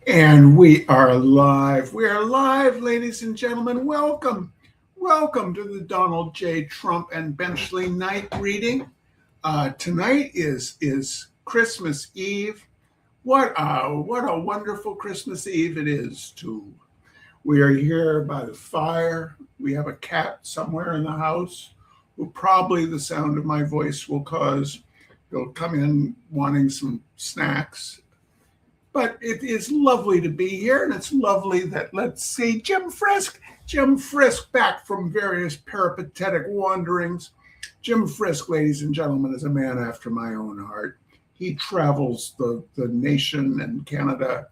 And we are live. We are live, ladies and gentlemen. Welcome. Welcome to the Donald J. Trump and Benchley night reading. Tonight is Christmas Eve. What a wonderful Christmas Eve it is, too. We are here by the fire. We have a cat somewhere in the house who probably the sound of my voice will cause. He'll come in wanting some snacks. But it is lovely to be here, and it's lovely that, let's see, Jim Frisk back from various peripatetic wanderings. Jim Frisk, ladies and gentlemen, is a man after my own heart. He travels the nation and Canada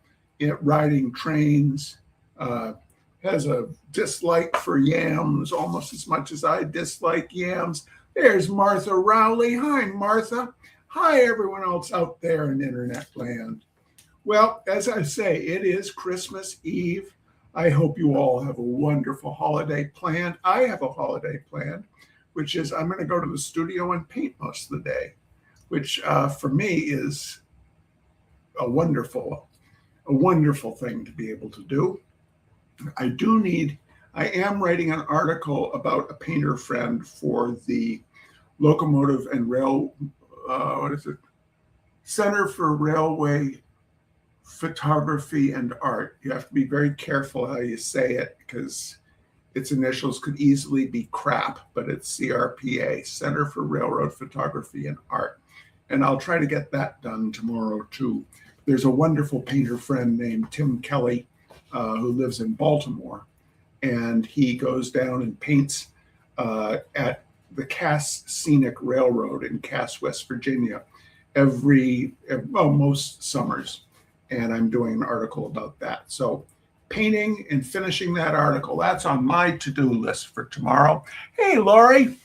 riding trains, has a dislike for yams almost as much as I dislike yams. There's Martha Rowley. Hi, Martha. Hi, everyone else out there in internet land. Well, as I say, it is Christmas Eve. I hope you all have a wonderful holiday planned. I have a holiday planned, which is I'm going to go to the studio and paint most of the day, which for me is a wonderful thing to be able to do. I am writing an article about a painter friend for the Locomotive and Rail, Center for Railway Photography and Art. You have to be very careful how you say it because its initials could easily be crap, but it's CRPA, Center for Railroad Photography and Art. And I'll try to get that done tomorrow too. There's a wonderful painter friend named Tim Kelly who lives in Baltimore, and he goes down and paints at the Cass Scenic Railroad in Cass, West Virginia, most summers. And I'm doing an article about that. So painting and finishing that article, that's on my to-do list for tomorrow. Hey, Lori,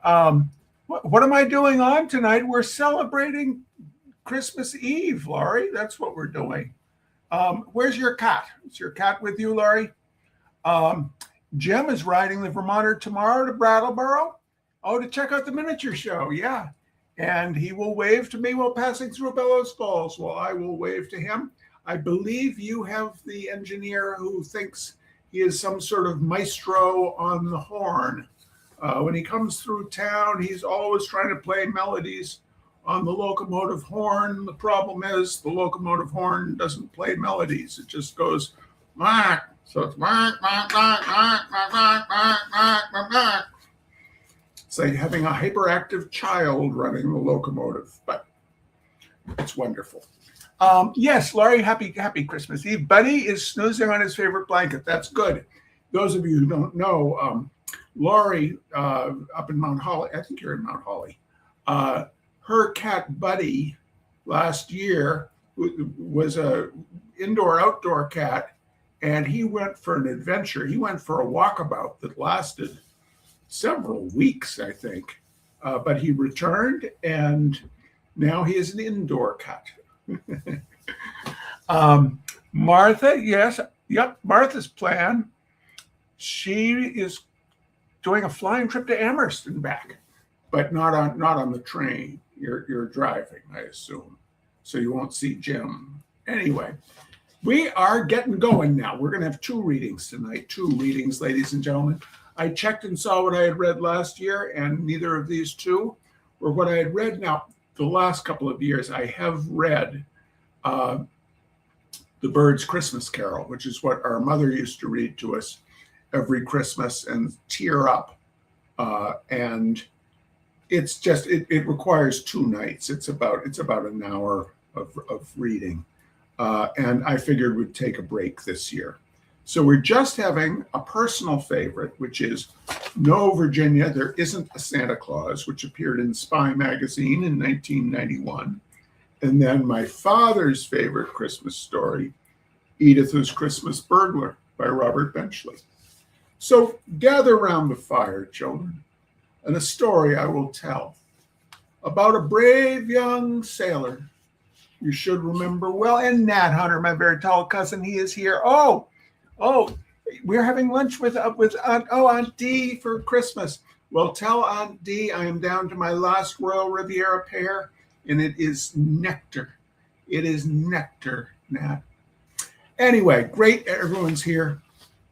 what am I doing on tonight? We're celebrating Christmas Eve, Lori. That's what we're doing. Where's your cat? Is your cat with you, Lori? Jim is riding the Vermonter tomorrow to Brattleboro. Oh, to check out the miniature show, yeah. And he will wave to me while passing through Bellows Falls. Well, I will wave to him. I believe you have the engineer who thinks he is some sort of maestro on the horn. When he comes through town, he's always trying to play melodies on the locomotive horn. The problem is the locomotive horn doesn't play melodies. It just goes, whack. So it's whack, whack, whack, whack, whack, whack, whack, whack. It's like having a hyperactive child running the locomotive, but it's wonderful. Yes, Laurie, happy Christmas Eve. Buddy is snoozing on his favorite blanket. That's good. Those of you who don't know, Laurie up in Mount Holly, I think you're in Mount Holly, her cat Buddy last year was a indoor-outdoor cat, and he went for an adventure. He went for a walkabout that lasted several weeks, I think, but he returned, and now he is an indoor cat. Martha, yes, yep, Martha's plan. She is doing a flying trip to Amherst and back, but not on the train. You're driving, I assume, so you won't see Jim. Anyway, we are getting going now. We're going to have two readings tonight. Two readings, ladies and gentlemen. I checked and saw what I had read last year, and neither of these two were what I had read. Now, the last couple of years, I have read The Bird's Christmas Carol, which is what our mother used to read to us every Christmas and tear up. And it's just, it requires 2 nights. It's about an hour of reading. And I figured we'd take a break this year. So we're just having a personal favorite, which is No, Virginia, There Isn't a Santa Claus, which appeared in Spy magazine in 1991. And then my father's favorite Christmas story, Edith's Christmas Burglar by Robert Benchley. So gather round the fire, children, and a story I will tell about a brave young sailor you should remember well. And Nat Hunter, my very tall cousin, he is here. Oh, we're having lunch with Aunt Dee for Christmas. Well, tell Aunt Dee I am down to my last Royal Riviera pear, and it is nectar. It is nectar, Nat. Anyway, great everyone's here.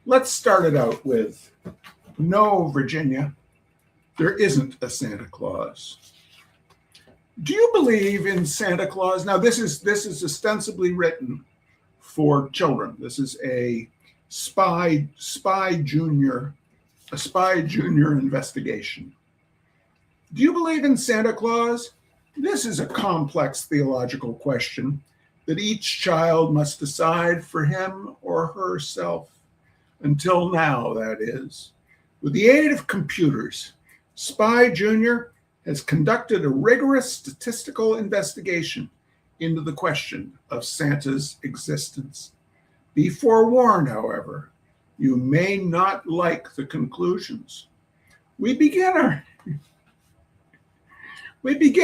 Let's start it out with, no, Virginia, there isn't a Santa Claus. Do you believe in Santa Claus? Now, this is ostensibly written for children. This is a spy junior investigation. Do you believe in Santa Claus? This is a complex theological question that each child must decide for him or herself. Until now, that is. With the aid of computers, Spy Junior has conducted a rigorous statistical investigation into the question of Santa's existence. Be forewarned, however, you may not like the conclusions. We begin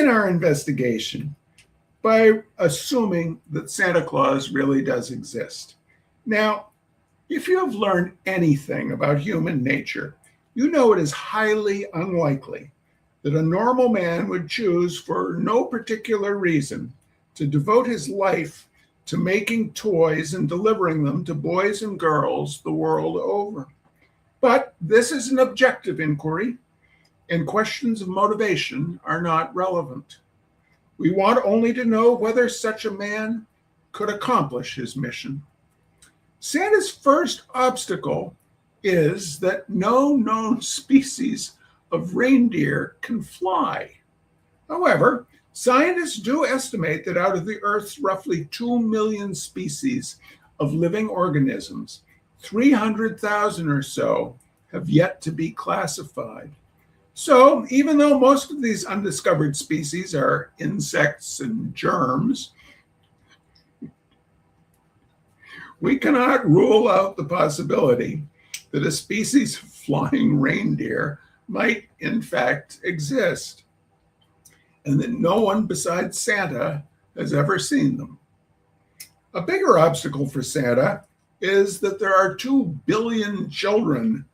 our investigation by assuming that Santa Claus really does exist. Now, if you have learned anything about human nature, you know it is highly unlikely that a normal man would choose, for no particular reason, to devote his life to making toys and delivering them to boys and girls the world over. But this is an objective inquiry, and questions of motivation are not relevant. We want only to know whether such a man could accomplish his mission. Santa's first obstacle is that no known species of reindeer can fly. However, scientists do estimate that out of the Earth's roughly 2 million species of living organisms, 300,000 or so have yet to be classified. So, even though most of these undiscovered species are insects and germs, we cannot rule out the possibility that a species of flying reindeer might in fact exist, and that no one besides Santa has ever seen them. A bigger obstacle for Santa is that there are 2 billion children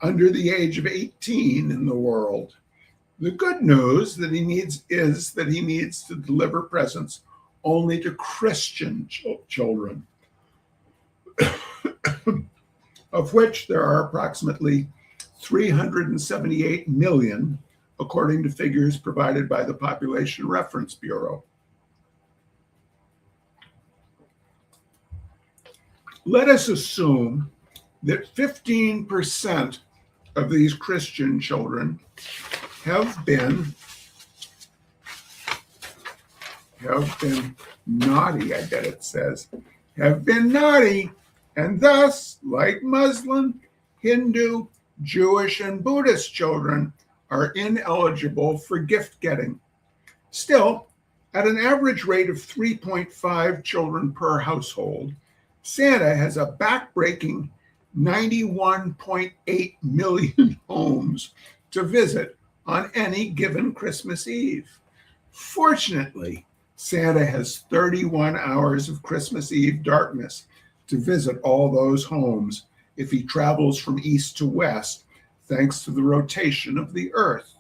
under the age of 18 in the world. The good news that he needs to deliver presents only to Christian children, of which there are approximately 378 million, according to figures provided by the Population Reference Bureau. Let us assume that 15% of these Christian children have been naughty, I bet it says, have been naughty, and thus, like Muslim, Hindu, Jewish, and Buddhist children, are ineligible for gift getting. Still, at an average rate of 3.5 children per household, Santa has a backbreaking 91.8 million homes to visit on any given Christmas Eve. Fortunately, Santa has 31 hours of Christmas Eve darkness to visit all those homes if he travels from east to west, thanks to the rotation of the Earth.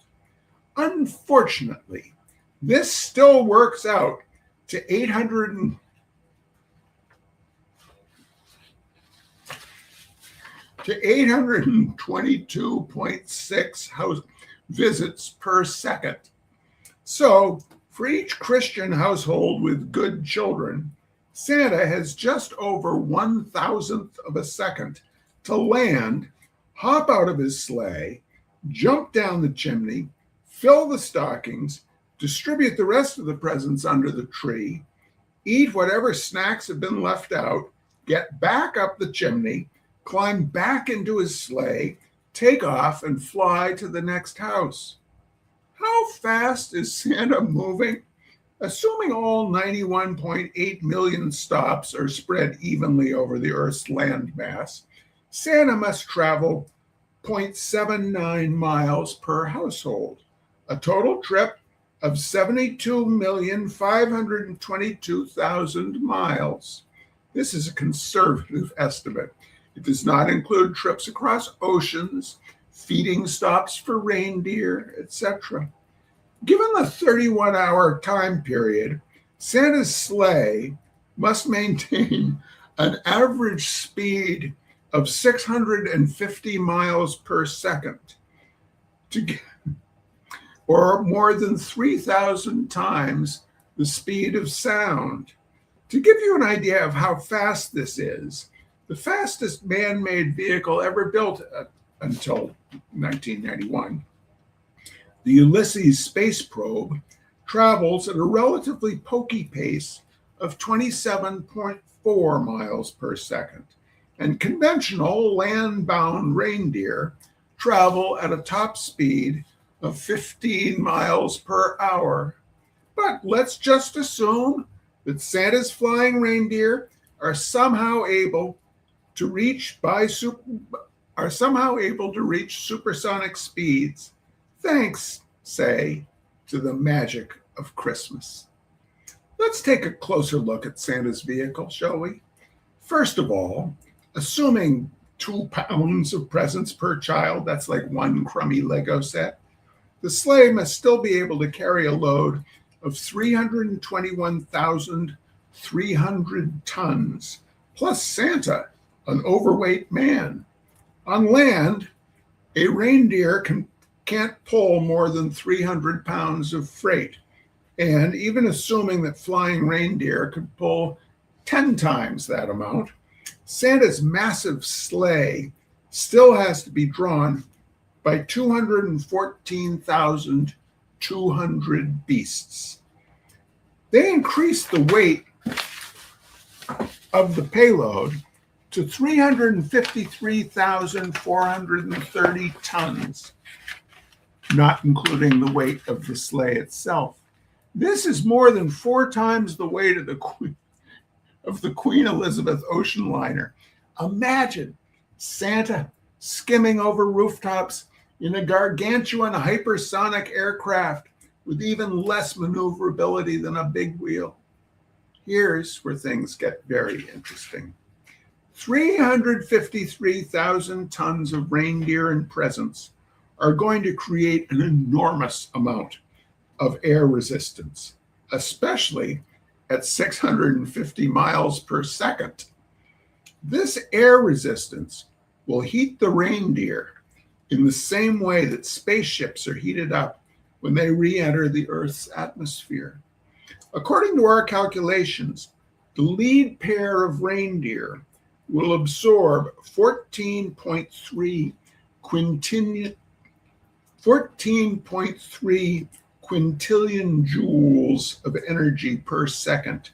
Unfortunately, this still works out to 822.6 house visits per second. So, for each Christian household with good children, Santa has just over 1,000th of a second to land, hop out of his sleigh, jump down the chimney, fill the stockings, distribute the rest of the presents under the tree, eat whatever snacks have been left out, get back up the chimney, climb back into his sleigh, take off, and fly to the next house. How fast is Santa moving? Assuming all 91.8 million stops are spread evenly over the Earth's landmass, Santa must travel 0.79 miles per household, a total trip of 72,522,000 miles. This is a conservative estimate. It does not include trips across oceans, feeding stops for reindeer, etc. Given the 31-hour time period, Santa's sleigh must maintain an average speed of 650 miles per second, or more than 3,000 times the speed of sound. To give you an idea of how fast this is, the fastest man-made vehicle ever built until 1991, the Ulysses space probe, travels at a relatively pokey pace of 27.4 miles per second, and conventional land-bound reindeer travel at a top speed of 15 miles per hour. But let's just assume that Santa's flying reindeer are somehow able to reach supersonic speeds, thanks, say, to the magic of Christmas. Let's take a closer look at Santa's vehicle, shall we? First of all, assuming 2 pounds of presents per child, that's like one crummy Lego set, the sleigh must still be able to carry a load of 321,300 tons, plus Santa, an overweight man. On land, a reindeer can't pull more than 300 pounds of freight. And even assuming that flying reindeer could pull 10 times that amount, Santa's massive sleigh still has to be drawn by 214,200 beasts. They increased the weight of the payload to 353,430 tons, not including the weight of the sleigh itself. This is more than 4 times the weight of the Queen Elizabeth ocean liner. Imagine Santa skimming over rooftops in a gargantuan hypersonic aircraft with even less maneuverability than a big wheel. Here's where things get very interesting. 353,000 tons of reindeer and presents are going to create an enormous amount of air resistance, especially at 650 miles per second. This air resistance will heat the reindeer in the same way that spaceships are heated up when they re-enter the Earth's atmosphere. According to our calculations, the lead pair of reindeer will absorb 14.3 quintillion joules of energy per second.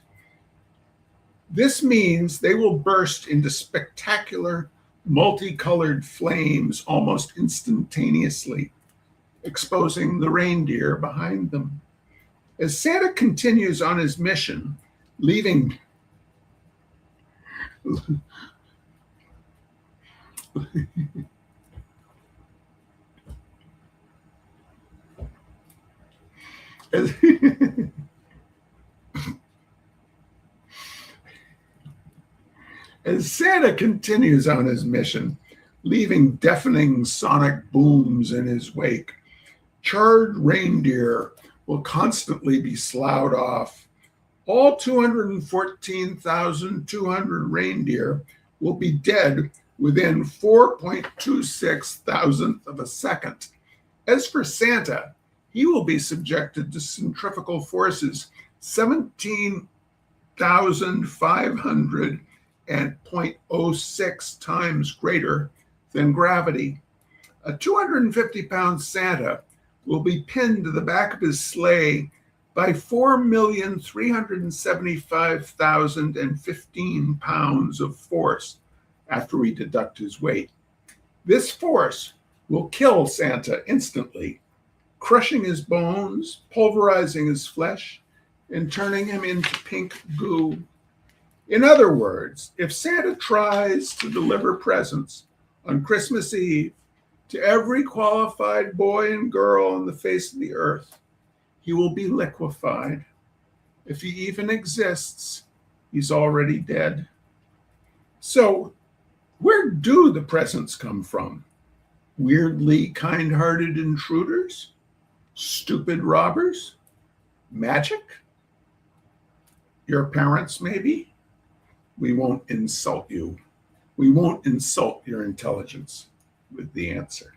This means they will burst into spectacular, multicolored flames almost instantaneously, exposing the reindeer behind them. As Santa continues on his mission, leaving As Santa continues on his mission, leaving deafening sonic booms in his wake, charred reindeer will constantly be sloughed off. All 214,200 reindeer will be dead within 4.26 thousandth of a second. As for Santa, he will be subjected to centrifugal forces 17,500 and 0.06 times greater than gravity. A 250-pound Santa will be pinned to the back of his sleigh by 4,375,015 pounds of force after we deduct his weight. This force will kill Santa instantly, crushing his bones, pulverizing his flesh, and turning him into pink goo. In other words, if Santa tries to deliver presents on Christmas Eve to every qualified boy and girl on the face of the earth, he will be liquefied. If he even exists, he's already dead. So, where do the presents come from? Weirdly kind-hearted intruders? Stupid robbers? Magic? Your parents, maybe? We won't insult you. We won't insult your intelligence with the answer.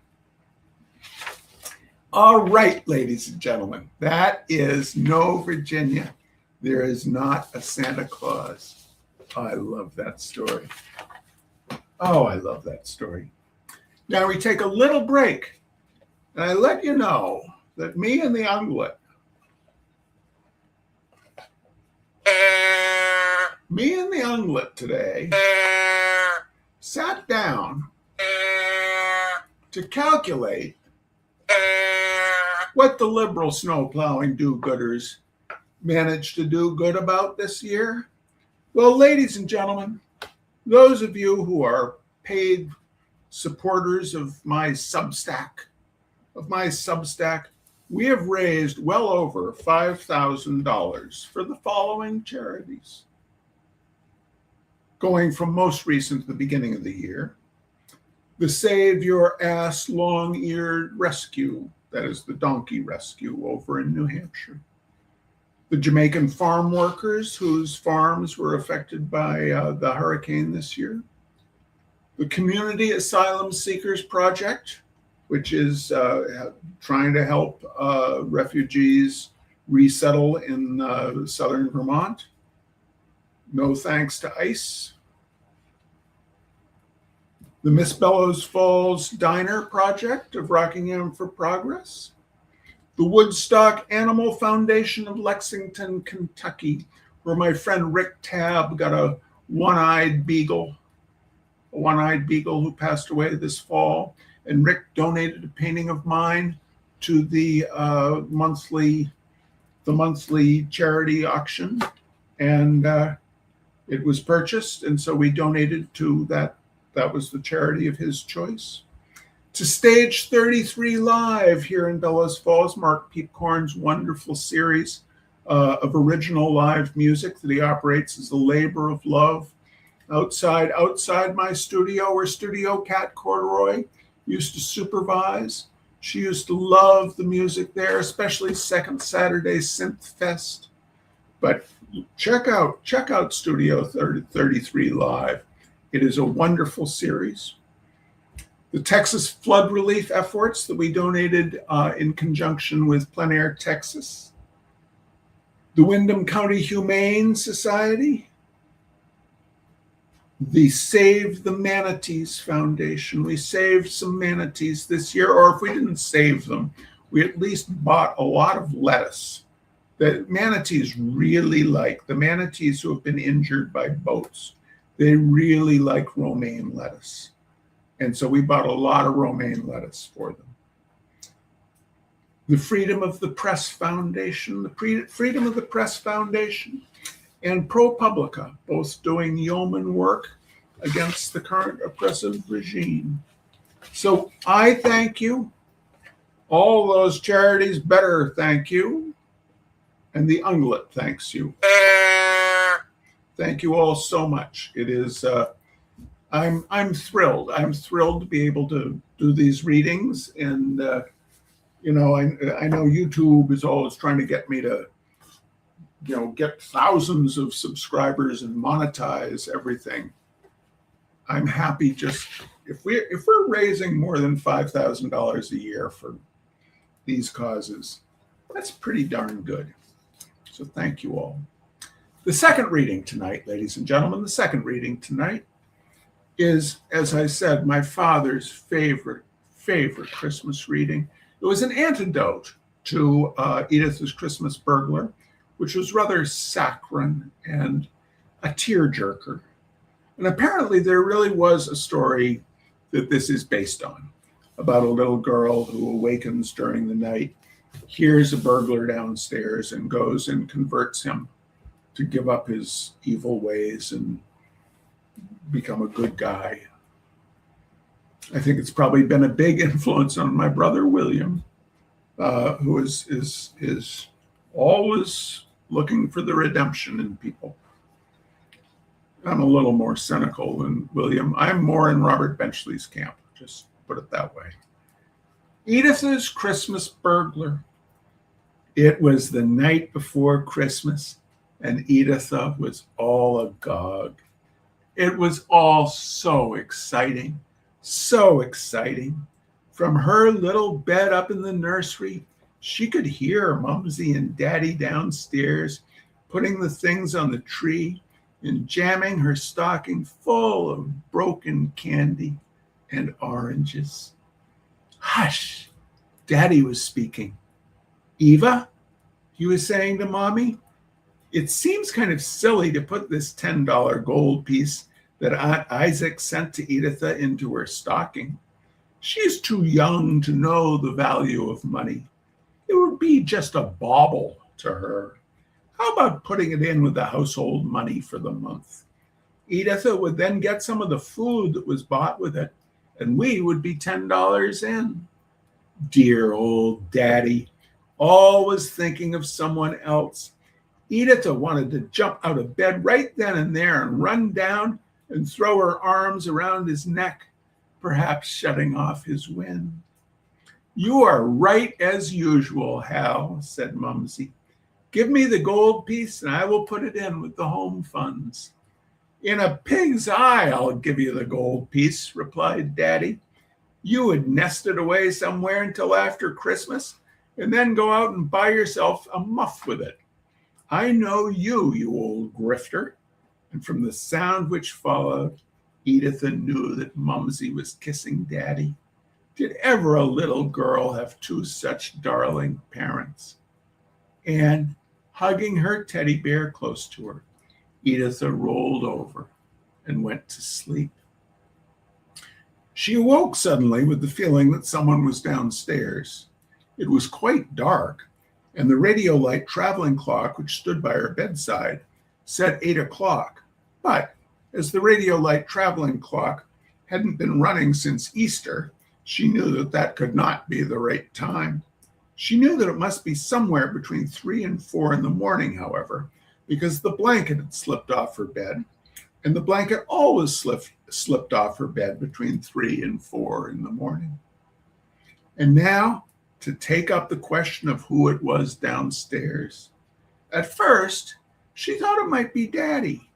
All right, ladies and gentlemen, that is No, Virginia. There is not a Santa Claus. Oh, I love that story. Oh, I love that story. Now we take a little break, and I let you know that me and the unglet, today sat down to calculate what the liberal snow plowing do-gooders managed to do good about this year. Well, ladies and gentlemen, those of you who are paid supporters of my Substack, we have raised well over $5,000 for the following charities. Going from most recent to the beginning of the year, the Save Your Ass Long-Eared Rescue, that is the donkey rescue over in New Hampshire. The Jamaican farm workers whose farms were affected by the hurricane this year. The Community Asylum Seekers Project, which is trying to help refugees resettle in southern Vermont. No Thanks to ICE. The Miss Bellows Falls Diner Project of Rockingham for Progress. The Woodstock Animal Foundation of Lexington, Kentucky, where my friend Rick Tabb got a one-eyed beagle who passed away this fall. And Rick donated a painting of mine to the monthly charity auction. And it was purchased, and so we donated to that. That was the charity of his choice. To Stage 33 Live here in Bellows Falls, Mark Peepcorn's wonderful series of original live music that he operates as a labor of love outside my studio, where Studio Cat Corduroy used to supervise. She used to love the music there, especially Second Saturday Synth Fest. But check out Studio 33 Live. It is a wonderful series. The Texas flood relief efforts that we donated in conjunction with Plein Air Texas. The Windham County Humane Society. The Save the Manatees Foundation. We saved some manatees this year, or if we didn't save them, we at least bought a lot of lettuce that manatees really like. The manatees who have been injured by boats, they really like romaine lettuce. And so we bought a lot of romaine lettuce for them. The Freedom of the Press Foundation, and ProPublica, both doing yeoman work against the current oppressive regime. So I thank you. All those charities better thank you. And the unglet thanks you. Thank you all so much. It is, I'm thrilled. I'm thrilled to be able to do these readings. And, I know YouTube is always trying to get me to, get thousands of subscribers and monetize everything. I'm happy just if we're raising more than $5,000 a year for these causes, that's pretty darn good. So thank you all. The second reading tonight, ladies and gentlemen, is, as I said, my father's favorite Christmas reading. It was an antidote to Edith's Christmas Burglar, which was rather saccharine and a tearjerker. And apparently there really was a story that this is based on, about a little girl who awakens during the night, hears a burglar downstairs, and goes and converts him to give up his evil ways and become a good guy. I think it's probably been a big influence on my brother William, who is always looking for the redemption in people. I'm a little more cynical than William. I'm more in Robert Benchley's camp, just put it that way. Edith's Christmas Burglar. It was the night before Christmas, and Editha was all agog. It was all so exciting, so exciting. From her little bed up in the nursery, she could hear Mumsy and Daddy downstairs putting the things on the tree and jamming her stocking full of broken candy and oranges. Hush! Daddy was speaking. Eva, he was saying to Mommy, it seems kind of silly to put this $10 gold piece that Aunt Isaac sent to Editha into her stocking. She's too young to know the value of money. It would be just a bauble to her. How about putting it in with the household money for the month? Editha would then get some of the food that was bought with it, and we would be $10 in. Dear old Daddy, always thinking of someone else. Editha wanted to jump out of bed right then and there and run down and throw her arms around his neck, perhaps shutting off his wind. You are right as usual, Hal, said Mumsy. Give me the gold piece and I will put it in with the home funds. In a pig's eye, I'll give you the gold piece, replied Daddy. You would nest it away somewhere until after Christmas and then go out and buy yourself a muff with it. I know you, you old grifter. And from the sound which followed, Editha knew that Mumsy was kissing Daddy. Did ever a little girl have two such darling parents? And hugging her teddy bear close to her, Editha rolled over and went to sleep. She awoke suddenly with the feeling that someone was downstairs. It was quite dark, and the radio-light traveling clock, which stood by her bedside, said 8 o'clock. But as the radio-light traveling clock hadn't been running since Easter, she knew that that could not be the right time. She knew that it must be somewhere between 3 and 4 in the morning, however, because the blanket had slipped off her bed, and the blanket always slipped off her bed between 3 and 4 in the morning. And now, to take up the question of who it was downstairs. At first, she thought it might be Daddy.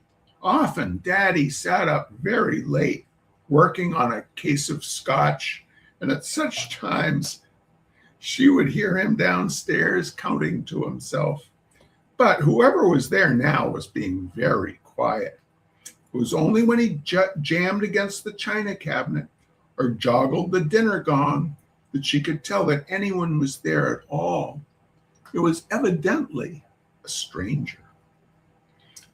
Often, Daddy sat up very late, working on a case of scotch, and at such times, she would hear him downstairs counting to himself. But whoever was there now was being very quiet. It was only when he jammed against the china cabinet or joggled the dinner gong that she could tell that anyone was there at all. It was evidently a stranger.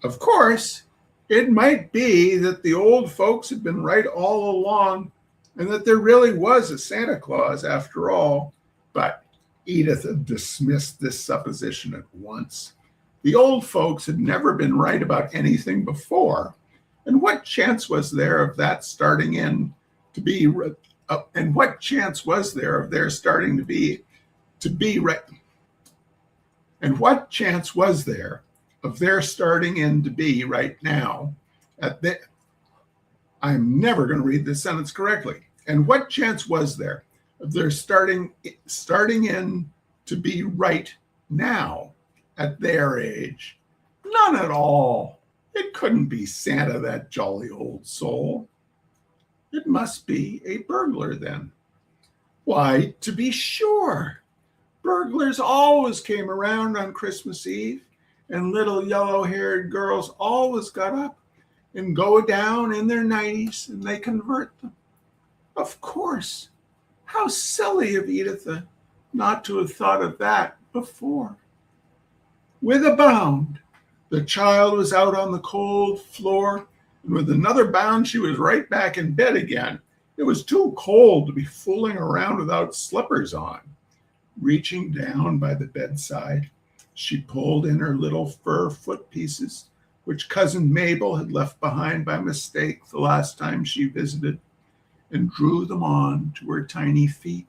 Of course, it might be that the old folks had been right all along and that there really was a Santa Claus after all, but Editha dismissed this supposition at once. The old folks had never been right about anything before, and what chance was there of that starting in to be and what chance was there of their starting to be right? And what chance was there of their starting in to be right now? I'm never going to read this sentence correctly. And what chance was there of their starting in to be right now at their age? None at all. It couldn't be Santa, that jolly old soul. It must be a burglar then. Why, to be sure, burglars always came around on Christmas Eve, and little yellow-haired girls always got up and go down in their nighties, and they convert them. Of course. How silly of Editha not to have thought of that before. With a bound, the child was out on the cold floor, and with another bound, she was right back in bed again. It was too cold to be fooling around without slippers on. Reaching down by the bedside, she pulled in her little fur foot pieces, which Cousin Mabel had left behind by mistake the last time she visited, and drew them on to her tiny feet.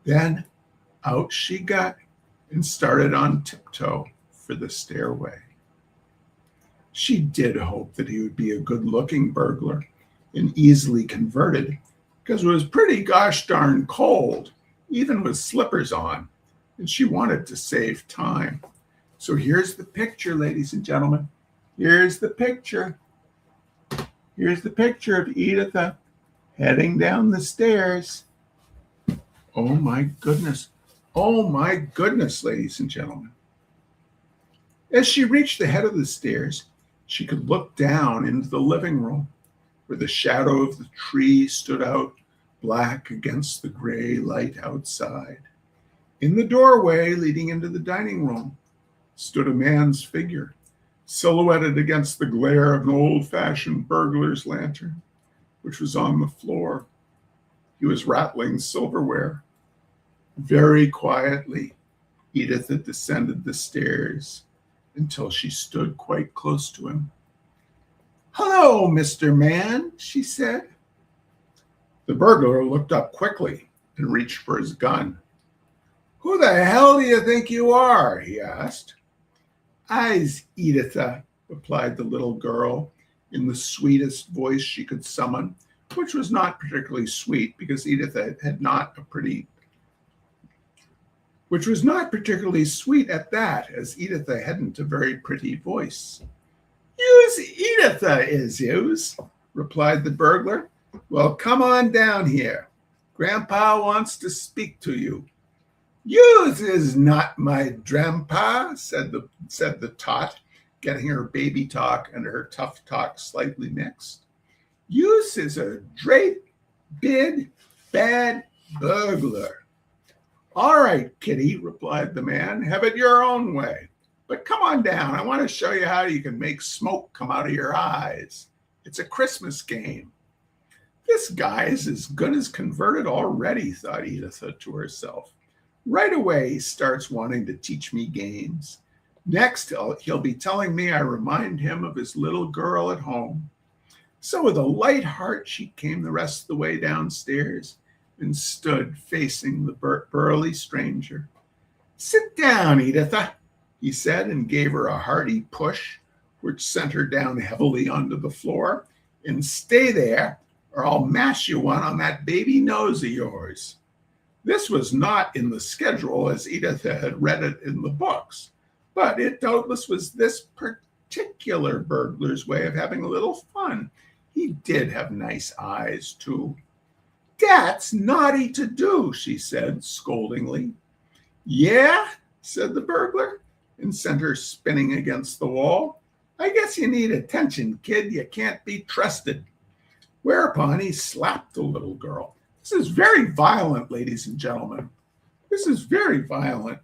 Then out she got and started on tiptoe for the stairway. She did hope that he would be a good-looking burglar and easily converted, because it was pretty gosh darn cold, even with slippers on, and she wanted to save time. So here's the picture, ladies and gentlemen. Here's the picture. Here's the picture of Editha heading down the stairs. Oh my goodness. Oh my goodness, ladies and gentlemen. As she reached the head of the stairs, she could look down into the living room where the shadow of the tree stood out black against the gray light outside. In the doorway leading into the dining room stood a man's figure, silhouetted against the glare of an old-fashioned burglar's lantern, which was on the floor. He was rattling silverware. Very quietly, Editha descended the stairs until she stood quite close to him. "Hello, Mr. Man," she said. The burglar looked up quickly and reached for his gun. "Who the hell do you think you are?" he asked. "I's Editha," replied the little girl in the sweetest voice she could summon, which was not particularly sweet because Editha had not a pretty which was not particularly sweet at that, as Editha hadn't a very pretty voice. "You's Editha, is you's," replied the burglar. "Well, come on down here. Grandpa wants to speak to you." "You's is not my drampa," said the tot, getting her baby talk and her tough talk slightly mixed. "You's is a great, big, bad burglar." "All right, kitty," replied the man, "have it your own way. But come on down. I want to show you how you can make smoke come out of your eyes. It's a Christmas game." "This guy is as good as converted already," thought Editha to herself. "Right away, he starts wanting to teach me games. Next, he'll be telling me I remind him of his little girl at home." So with a light heart, she came the rest of the way downstairs and stood facing the burly stranger. "Sit down, Editha," he said, and gave her a hearty push, which sent her down heavily onto the floor. "And stay there, or I'll mash you one on that baby nose of yours." This was not in the schedule as Editha had read it in the books, but it doubtless was this particular burglar's way of having a little fun. He did have nice eyes, too. "That's naughty to do," she said scoldingly. "Yeah?" said the burglar, and sent her spinning against the wall. "I guess you need attention, kid. You can't be trusted." Whereupon he slapped the little girl. This is very violent, ladies and gentlemen. This is very violent.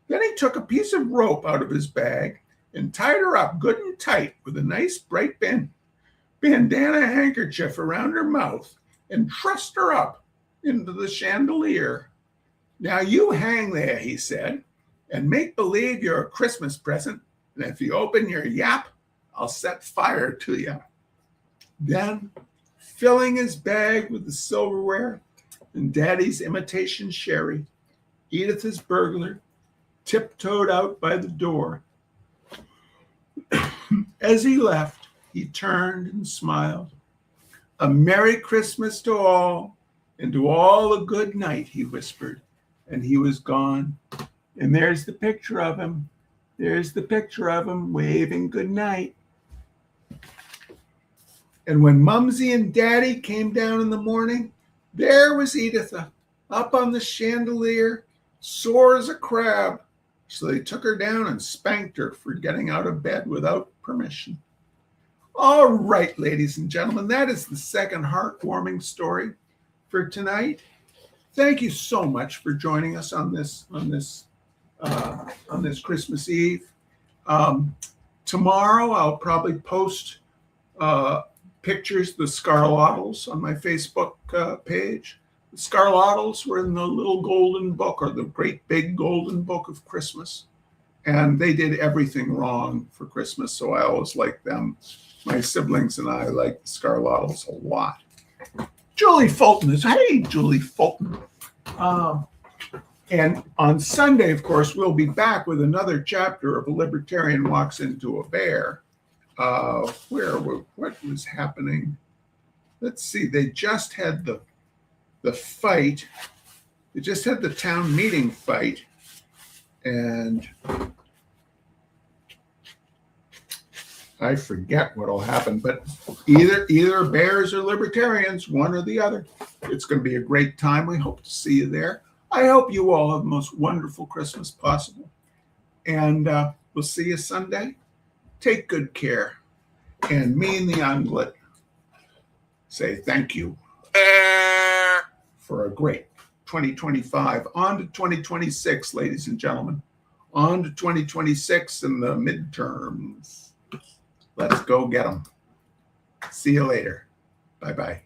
Then he took a piece of rope out of his bag and tied her up good and tight with a nice bright bandana handkerchief around her mouth and trussed her up into the chandelier. "Now you hang there," he said, "and make believe you're a Christmas present, and if you open your yap, I'll set fire to you." Then, filling his bag with the silverware and Daddy's imitation sherry, Editha's burglar tiptoed out by the door. As he left, he turned and smiled. "A Merry Christmas to all, and to all a good night," he whispered, and he was gone. And there's the picture of him. There's the picture of him waving good night. And when Mumsy and Daddy came down in the morning, there was Editha up on the chandelier, sore as a crab. So they took her down and spanked her for getting out of bed without permission. All right, ladies and gentlemen, that is the second heartwarming story for tonight. Thank you so much for joining us on this Christmas Eve. Tomorrow, I'll probably post pictures of the Scarlottles on my Facebook page. The Scarlottles were in the little golden book, or the great big golden book of Christmas. And they did everything wrong for Christmas, so I always liked them. My siblings and I like the Scarlottles a lot. Julie Fulton is, hey, Julie Fulton. And on Sunday, of course, we'll be back with another chapter of A Libertarian Walks Into a Bear. What was happening? Let's see, they just had the fight. They just had the town meeting fight. And I forget what'll happen, but either bears or libertarians, one or the other. It's going to be a great time. We hope to see you there. I hope you all have the most wonderful Christmas possible. And we'll see you Sunday. Take good care. And me and the unglet say thank you for a great 2025. On to 2026, ladies and gentlemen. On to 2026 and the midterms. Let's go get them. See you later. Bye-bye.